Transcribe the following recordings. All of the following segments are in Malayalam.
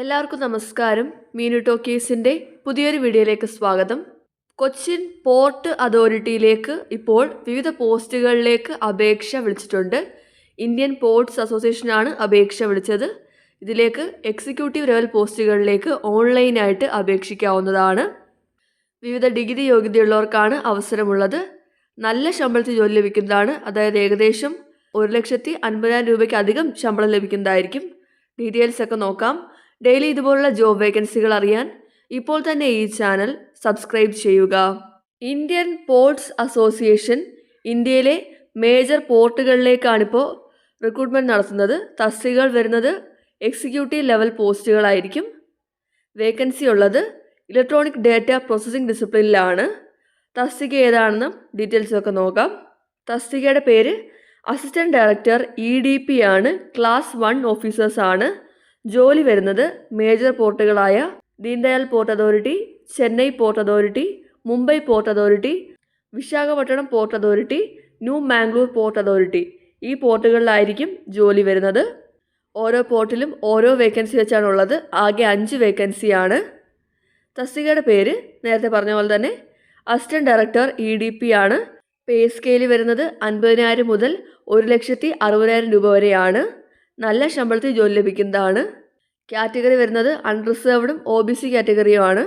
എല്ലാവർക്കും നമസ്കാരം. മീനു ടോക്കീസിൻ്റെ പുതിയൊരു വീഡിയോയിലേക്ക് സ്വാഗതം. കൊച്ചിൻ പോർട്ട് അതോറിറ്റിയിലേക്ക് ഇപ്പോൾ വിവിധ പോസ്റ്റുകളിലേക്ക് അപേക്ഷ വിളിച്ചിട്ടുണ്ട്. ഇന്ത്യൻ പോർട്സ് അസോസിയേഷനാണ് അപേക്ഷ വിളിച്ചത്. ഇതിലേക്ക് എക്സിക്യൂട്ടീവ് ലെവൽ പോസ്റ്റുകളിലേക്ക് ഓൺലൈനായിട്ട് അപേക്ഷിക്കാവുന്നതാണ്. വിവിധ ഡിഗ്രി യോഗ്യതയുള്ളവർക്കാണ് അവസരമുള്ളത്. നല്ല ശമ്പളത്തിൽ ജോലി ലഭിക്കുന്നതാണ്. അതായത് ഏകദേശം 1,50,000 രൂപയ്ക്ക് അധികം ശമ്പളം ലഭിക്കുന്നതായിരിക്കും. ഡീറ്റെയിൽസ് ഒക്കെ നോക്കാം. ഡെയിലി ഇതുപോലുള്ള ജോബ് വേക്കൻസികൾ അറിയാൻ ഇപ്പോൾ തന്നെ ഈ ചാനൽ സബ്സ്ക്രൈബ് ചെയ്യുക. ഇന്ത്യൻ പോർട്സ് അസോസിയേഷൻ ഇന്ത്യയിലെ മേജർ പോർട്ടുകളിലേക്കാണിപ്പോൾ റിക്രൂട്ട്മെൻറ്റ് നടത്തുന്നത്. തസ്തികകൾ വരുന്നത് എക്സിക്യൂട്ടീവ് ലെവൽ പോസ്റ്റുകളായിരിക്കും. വേക്കൻസി ഉള്ളത് ഇലക്ട്രോണിക് ഡേറ്റ പ്രോസസ്സിംഗ് ഡിസിപ്ലിനിലാണ്. തസ്തിക ഏതാണെന്നും ഡീറ്റെയിൽസൊക്കെ നോക്കാം. തസ്തികയുടെ പേര് അസിസ്റ്റൻറ്റ് ഡയറക്ടർ EDP ആണ്. ക്ലാസ് 1 ഓഫീസേഴ്സാണ്. ജോലി വരുന്നത് മേജർ പോർട്ടുകളായ Deendayal port authority, Chennai port authority, Mumbai port authority, Visakhapatnam port authority, new Mangalore port authority, ഈ പോർട്ടുകളിലായിരിക്കും ജോലി വരുന്നത്. ഓരോ പോർട്ടിലും ഓരോ വേക്കൻസി വെച്ചാണുള്ളത്. ആകെ 5 വേക്കൻസിയാണ്. തസ്തികയുടെ പേര് നേരത്തെ പറഞ്ഞ പോലെ തന്നെ അസിസ്റ്റൻറ്റ് ഡയറക്ടർ EDP ആണ്. പേ സ്കെയിൽ വരുന്നത് 50,000 മുതൽ 1,60,000 രൂപ വരെയാണ്. നല്ല ശമ്പളത്തിൽ ജോലി ലഭിക്കുന്നതാണ്. കാറ്റഗറി വരുന്നത് അൺറിസർവ്ഡും OBC കാറ്റഗറിയുമാണ്.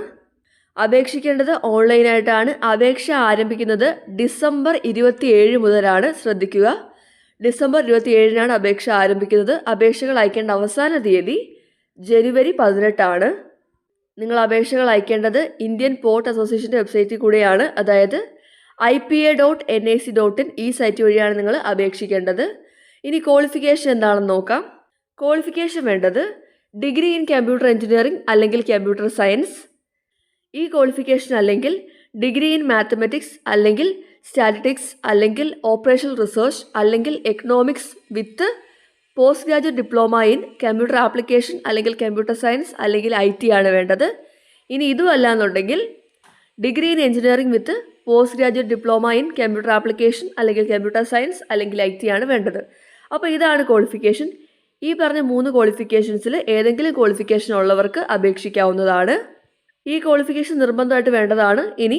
അപേക്ഷിക്കേണ്ടത് ഓൺലൈനായിട്ടാണ്. അപേക്ഷ ആരംഭിക്കുന്നത് ഡിസംബർ 27 മുതലാണ്. ശ്രദ്ധിക്കുക, ഡിസംബർ 27-നാണ് അപേക്ഷ ആരംഭിക്കുന്നത്. അപേക്ഷകൾ അയക്കേണ്ട അവസാന തീയതി ജനുവരി 18 നിങ്ങൾ അപേക്ഷകൾ അയക്കേണ്ടത് ഇന്ത്യൻ പോർട്ട് അസോസിയേഷൻ്റെ വെബ്സൈറ്റിൽ കൂടെയാണ്. അതായത് ipa.nic.in ഈ സൈറ്റ് വഴിയാണ് നിങ്ങൾ അപേക്ഷിക്കേണ്ടത്. ഇനി ക്വാളിഫിക്കേഷൻ എന്താണെന്ന് നോക്കാം. ക്വാളിഫിക്കേഷൻ വേണ്ടത് ഡിഗ്രി ഇൻ കമ്പ്യൂട്ടർ എഞ്ചിനീയറിംഗ് അല്ലെങ്കിൽ കമ്പ്യൂട്ടർ സയൻസ്. ഈ ക്വാളിഫിക്കേഷൻ അല്ലെങ്കിൽ ഡിഗ്രി ഇൻ മാത്തമാറ്റിക്സ് അല്ലെങ്കിൽ സ്റ്റാറ്റിസ്റ്റിക്സ് അല്ലെങ്കിൽ ഓപ്പറേഷണൽ റിസർച്ച് അല്ലെങ്കിൽ economics with post graduate diploma in computer application അല്ലെങ്കിൽ കമ്പ്യൂട്ടർ സയൻസ് അല്ലെങ്കിൽ IT ആണ് വേണ്ടത്. ഇനി ഇതും അല്ല എന്നുണ്ടെങ്കിൽ degree in engineering with post graduate diploma in computer application അല്ലെങ്കിൽ കമ്പ്യൂട്ടർ സയൻസ് അല്ലെങ്കിൽ IT ആണ് വേണ്ടത്. അപ്പോൾ ഇതാണ് ക്വാളിഫിക്കേഷൻ. ഈ പറഞ്ഞ 3 ക്വാളിഫിക്കേഷൻസിൽ ഏതെങ്കിലും ക്വാളിഫിക്കേഷൻ ഉള്ളവർക്ക് അപേക്ഷിക്കാവുന്നതാണ്. ഈ ക്വാളിഫിക്കേഷൻ നിർബന്ധമായിട്ട് വേണ്ടതാണ്. ഇനി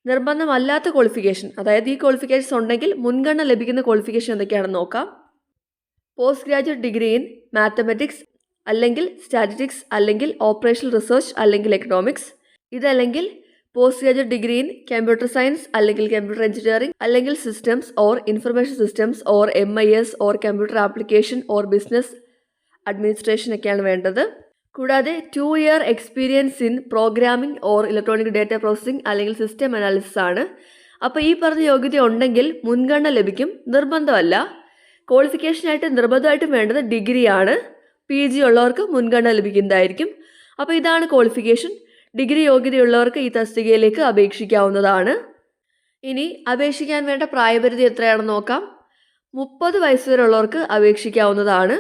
നിർബന്ധമല്ലാത്ത ക്വാളിഫിക്കേഷൻ, അതായത് ഈ ക്വാളിഫിക്കേഷൻസ് ഉണ്ടെങ്കിൽ മുൻഗണന ലഭിക്കുന്ന ക്വാളിഫിക്കേഷൻ എന്തൊക്കെയാണെന്ന് നോക്കാം. Post graduate degree in mathematics അല്ലെങ്കിൽ സ്റ്റാറ്റിസ്റ്റിക്സ് അല്ലെങ്കിൽ ഓപ്പറേഷണൽ റിസർച്ച് അല്ലെങ്കിൽ എക്കണോമിക്സ്. ഇതല്ലെങ്കിൽ post graduate degree in computer science അല്ലെങ്കിൽ കമ്പ്യൂട്ടർ എഞ്ചിനീയറിംഗ് അല്ലെങ്കിൽ systems or information systems or MIS or computer application or business administration ഒക്കെയാണ് വേണ്ടത്. കൂടാതെ 2 year experience in programming or electronic data processing അല്ലെങ്കിൽ സിസ്റ്റം അനാലിസിസ് ആണ്. അപ്പോൾ ഈ പറഞ്ഞ യോഗ്യത ഉണ്ടെങ്കിൽ മുൻഗണന ലഭിക്കും. നിർബന്ധമല്ല. ക്വാളിഫിക്കേഷനായിട്ട് നിർബന്ധമായിട്ടും വേണ്ടത് ഡിഗ്രിയാണ്. PG ഉള്ളവർക്ക് മുൻഗണന ലഭിക്കുന്നതായിരിക്കും. അപ്പോൾ ഇതാണ് ക്വാളിഫിക്കേഷൻ. ഡിഗ്രി യോഗ്യതയുള്ളവർക്ക് ഈ തസ്തികയിലേക്ക് അപേക്ഷിക്കാവുന്നതാണ്. ഇനി അപേക്ഷിക്കാൻ വേണ്ട പ്രായപരിധി എത്രയാണെന്ന് നോക്കാം. 30 വയസ്സ് വരെ ഉള്ളവർക്ക് അപേക്ഷിക്കാവുന്നതാണ്.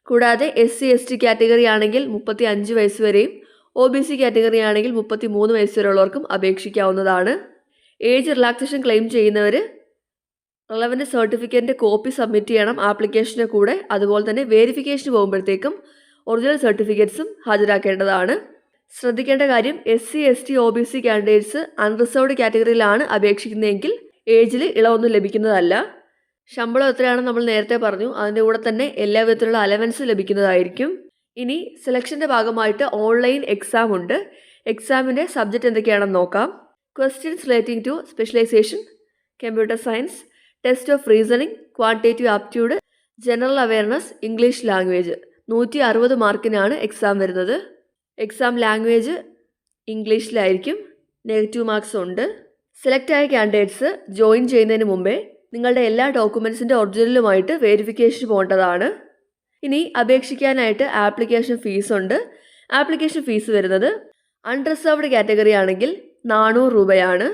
കൂടാതെ SC/ST കാറ്റഗറി ആണെങ്കിൽ 35 വയസ്സ് വരെയും OBC കാറ്റഗറി ആണെങ്കിൽ 33 വയസ്സ് വരെ ഉള്ളവർക്കും അപേക്ഷിക്കാവുന്നതാണ്. ഏജ് റിലാക്സേഷൻ ക്ലെയിം ചെയ്യുന്നവർ റെലവൻറ്റ് സർട്ടിഫിക്കറ്റിൻ്റെ കോപ്പി സബ്മിറ്റ് ചെയ്യണം ആപ്ലിക്കേഷൻ്റെ കൂടെ. അതുപോലെ തന്നെ വെരിഫിക്കേഷന് പോകുമ്പോഴത്തേക്കും ഒറിജിനൽ സർട്ടിഫിക്കറ്റ്സും ഹാജരാക്കേണ്ടതാണ്. ശ്രദ്ധിക്കേണ്ട കാര്യം, SC/ST OBC കാൻഡിഡേറ്റ്സ് അൺറിസർവ്ഡ് കാറ്റഗറിയിലാണ് അപേക്ഷിക്കുന്നതെങ്കിൽ ഏജിൽ ഇളവൊന്നും ലഭിക്കുന്നതല്ല. ശമ്പളം എത്രയാണെന്ന് നമ്മൾ നേരത്തെ പറഞ്ഞു. അതിൻ്റെ കൂടെ തന്നെ എല്ലാ വിധത്തിലുള്ള അലവൻസ് ലഭിക്കുന്നതായിരിക്കും. ഇനി സെലക്ഷൻ്റെ ഭാഗമായിട്ട് ഓൺലൈൻ എക്സാം ഉണ്ട്. എക്സാമിൻ്റെ സബ്ജക്റ്റ് എന്തൊക്കെയാണെന്ന് നോക്കാം. Questions relating to specialisation, computer science, test of reasoning, quantitative aptitude, general awareness, English language. 160 മാർക്കിനാണ് എക്സാം വരുന്നത്. എക്സാം ലാംഗ്വേജ് ഇംഗ്ലീഷിലായിരിക്കും. നെഗറ്റീവ് മാർക്സ് ഉണ്ട്. സെലക്ട് ആയ കാൻഡിഡേറ്റ്സ് ജോയിൻ ചെയ്യുന്നതിന് മുമ്പേ നിങ്ങളുടെ എല്ലാ ഡോക്യുമെൻറ്റ്സിൻ്റെ ഒറിജിനലുമായിട്ട് വെരിഫിക്കേഷൻ പോകേണ്ടതാണ്. ഇനി അപേക്ഷിക്കാനായിട്ട് ആപ്ലിക്കേഷൻ ഫീസ് ഉണ്ട്. ആപ്ലിക്കേഷൻ ഫീസ് വരുന്നത് അൺറിസർവ്ഡ് കാറ്റഗറി ആണെങ്കിൽ 400 രൂപയാണ്.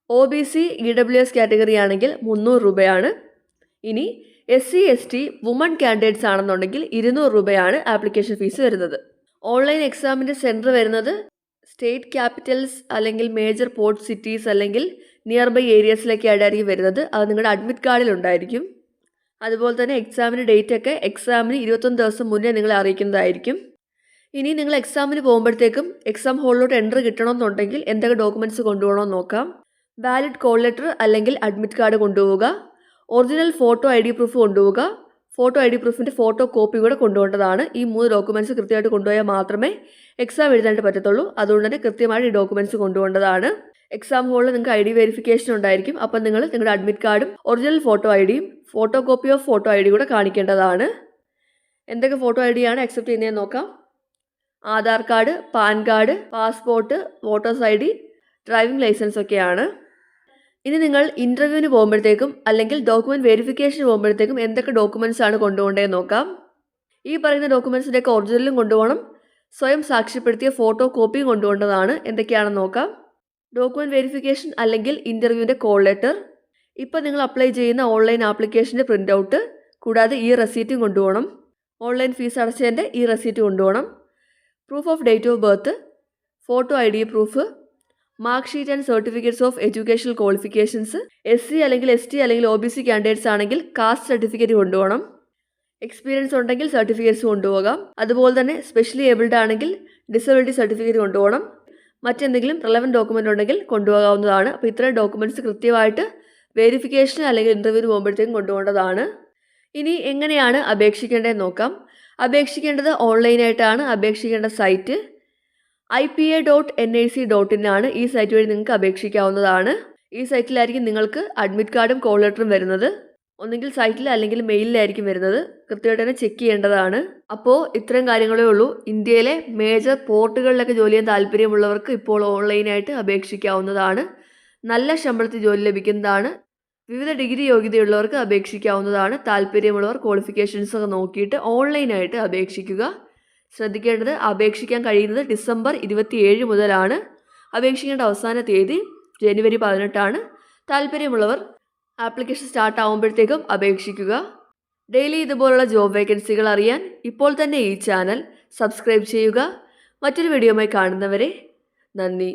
OBC EWS കാറ്റഗറി ആണെങ്കിൽ 300 രൂപയാണ്. ഇനി SC/ST വുമൺ കാൻഡിഡേറ്റ്സ് ആണെന്നുണ്ടെങ്കിൽ 200 രൂപയാണ് ആപ്ലിക്കേഷൻ ഫീസ് വരുന്നത്. ഓൺലൈൻ എക്സാമിൻ്റെ സെൻറ്റർ വരുന്നത് സ്റ്റേറ്റ് ക്യാപിറ്റൽസ് അല്ലെങ്കിൽ മേജർ പോർട്ട് സിറ്റീസ് അല്ലെങ്കിൽ നിയർ ബൈ ഏരിയസിലൊക്കെ ആയിട്ടായിരിക്കും വരുന്നത്. അത് നിങ്ങളുടെ അഡ്മിറ്റ് കാർഡിൽ ഉണ്ടായിരിക്കും. അതുപോലെ തന്നെ എക്സാമിൻ്റെ ഡേറ്റ് ഒക്കെ എക്സാമിന് 21 ദിവസം മുന്നേ നിങ്ങളെ അറിയിക്കുന്നതായിരിക്കും. ഇനി നിങ്ങൾ എക്സാമിന് പോകുമ്പോഴത്തേക്കും എക്സാം ഹോളിലോട്ട് എൻട്രി കിട്ടണമെന്നുണ്ടെങ്കിൽ എന്തൊക്കെ ഡോക്യുമെൻറ്റ്സ് കൊണ്ടുപോകണമെന്ന് നോക്കാം. വാലിഡ് കോൾ ലെറ്റർ അല്ലെങ്കിൽ അഡ്മിറ്റ് കാർഡ് കൊണ്ടുപോവുക. ഒറിജിനൽ ഫോട്ടോ ID പ്രൂഫ് കൊണ്ടുപോവുക. ഫോട്ടോ ID പ്രൂഫിൻ്റെ ഫോട്ടോ കോപ്പി കൂടെ കൊണ്ടുപോകേണ്ടതാണ്. ഈ 3 ഡോക്യുമെൻറ്റ്സ് കൃത്യമായിട്ട് കൊണ്ടുപോയാൽ മാത്രമേ എക്സാം എഴുതാനായിട്ട് പറ്റത്തുള്ളൂ. അതുകൊണ്ട് തന്നെ കൃത്യമായിട്ട് ഈ ഡോക്യുമെൻറ്റ്സ് കൊണ്ടുപോകേണ്ടതാണ്. എക്സാം ഹോളിൽ നിങ്ങൾക്ക് ID വെരിഫിക്കേഷൻ ഉണ്ടായിരിക്കും. അപ്പം നിങ്ങൾ നിങ്ങളുടെ അഡ്മിറ്റ് കാർഡും ഒറിജിനൽ ഫോട്ടോ IDയും photo copy of photo ID കൂടെ കാണിക്കേണ്ടതാണ്. എന്തൊക്കെ ഫോട്ടോ ID ആണ് അക്സെപ്റ്റ് ചെയ്യുന്നതെന്ന് നോക്കാം. Aadhaar card, PAN card, passport, voters ID, driving licence ഒക്കെയാണ്. ഇനി നിങ്ങൾ ഇൻ്റർവ്യൂവിന് പോകുമ്പോഴത്തേക്കും അല്ലെങ്കിൽ ഡോക്യുമെൻറ്റ് വെരിഫിക്കേഷന് പോകുമ്പോഴത്തേക്കും എന്തൊക്കെ ഡോക്യുമെൻറ്റ്സ് ആണ് കൊണ്ടുപോകേണ്ടതെന്ന് നോക്കാം. ഈ പറയുന്ന ഡോക്യുമെൻറ്റ്സിൻ്റെയൊക്കെ ഒറിജിനലും കൊണ്ടുപോകണം. സ്വയം സാക്ഷ്യപ്പെടുത്തിയ ഫോട്ടോ കോപ്പിയും കൊണ്ടുപോകേണ്ടതാണ്. എന്തൊക്കെയാണെന്ന് നോക്കാം. ഡോക്യുമെൻറ്റ് വെരിഫിക്കേഷൻ അല്ലെങ്കിൽ ഇൻ്റർവ്യൂവിൻ്റെ കോൾ ലെറ്റർ, ഇപ്പോൾ നിങ്ങൾ അപ്ലൈ ചെയ്യുന്ന ഓൺലൈൻ ആപ്ലിക്കേഷൻ്റെ പ്രിൻ്റ് ഔട്ട്, കൂടാതെ ഈ റെസീറ്റും കൊണ്ടുപോകണം. ഓൺലൈൻ ഫീസ് അടച്ചതിൻ്റെ ഈ റെസീറ്റ് കൊണ്ടുപോകണം. Proof of date of birth, photo ID proof, mark sheet and certificates of educational qualifications. SC അല്ലെങ്കിൽ ST അല്ലെങ്കിൽ OBC കാൻഡിഡേറ്റ്സ് ആണെങ്കിൽ കാസ്റ്റ് സർട്ടിഫിക്കറ്റ് കൊണ്ടുപോകണം. എക്സ്പീരിയൻസ് ഉണ്ടെങ്കിൽ സർട്ടിഫിക്കറ്റ്സ് കൊണ്ടുപോകാം. അതുപോലെ തന്നെ സ്പെഷ്യലി ഏബിൾഡ് ആണെങ്കിൽ ഡിസബിലിറ്റി സർട്ടിഫിക്കറ്റ് കൊണ്ടുപോകണം. മറ്റെന്തെങ്കിലും റെലവൻറ്റ് ഡോക്യുമെൻ്റ് ഉണ്ടെങ്കിൽ കൊണ്ടുപോകാവുന്നതാണ്. അപ്പോൾ ഇത്രയും ഡോക്യുമെൻറ്റ്സ് കൃത്യമായിട്ട് വെരിഫിക്കേഷൻ അല്ലെങ്കിൽ ഇൻ്റർവ്യൂവിന് പോകുമ്പോഴത്തേക്കും കൊണ്ടുപോകേണ്ടതാണ്. ഇനി എങ്ങനെയാണ് അപേക്ഷിക്കേണ്ടതെന്ന് നോക്കാം. അപേക്ഷിക്കേണ്ടത് ഓൺലൈനായിട്ടാണ്. അപേക്ഷിക്കേണ്ട സൈറ്റ് ipa.nic.in ആണ്. ഈ സൈറ്റ് വഴി നിങ്ങൾക്ക് അപേക്ഷിക്കാവുന്നതാണ്. ഈ സൈറ്റിലായിരിക്കും നിങ്ങൾക്ക് അഡ്മിറ്റ് കാർഡും കോൾ ലെറ്ററും വരുന്നത്. ഒന്നുകിൽ സൈറ്റിൽ അല്ലെങ്കിൽ മെയിലിലായിരിക്കും വരുന്നത്. കൃത്യമായിട്ട് തന്നെ ചെക്ക് ചെയ്യേണ്ടതാണ്. അപ്പോൾ ഇത്രയും കാര്യങ്ങളേ ഉള്ളൂ. ഇന്ത്യയിലെ മേജർ പോർട്ടുകളിലൊക്കെ ജോലി ചെയ്യാൻ താല്പര്യമുള്ളവർക്ക് ഇപ്പോൾ ഓൺലൈനായിട്ട് അപേക്ഷിക്കാവുന്നതാണ്. നല്ല ശമ്പളത്തിൽ ജോലി ലഭിക്കുന്നതാണ്. വിവിധ ഡിഗ്രി യോഗ്യതയുള്ളവർക്ക് അപേക്ഷിക്കാവുന്നതാണ്. താല്പര്യമുള്ളവർ ക്വാളിഫിക്കേഷൻസ് ഒക്കെ നോക്കിയിട്ട് ഓൺലൈനായിട്ട് അപേക്ഷിക്കുക. ശ്രദ്ധിക്കേണ്ടത്, അപേക്ഷിക്കാൻ കഴിയുന്നത് ഡിസംബർ 27 മുതലാണ്. അപേക്ഷിക്കേണ്ട അവസാന തീയതി ജനുവരി 18 താല്പര്യമുള്ളവർ ആപ്ലിക്കേഷൻ സ്റ്റാർട്ട് ആകുമ്പോഴത്തേക്കും അപേക്ഷിക്കുക. ഡെയിലി ഇതുപോലുള്ള ജോബ് വേക്കൻസികൾ അറിയാൻ ഇപ്പോൾ തന്നെ ഈ ചാനൽ സബ്സ്ക്രൈബ് ചെയ്യുക. മറ്റൊരു വീഡിയോയുമായി കാണുന്നവരെ നന്ദി.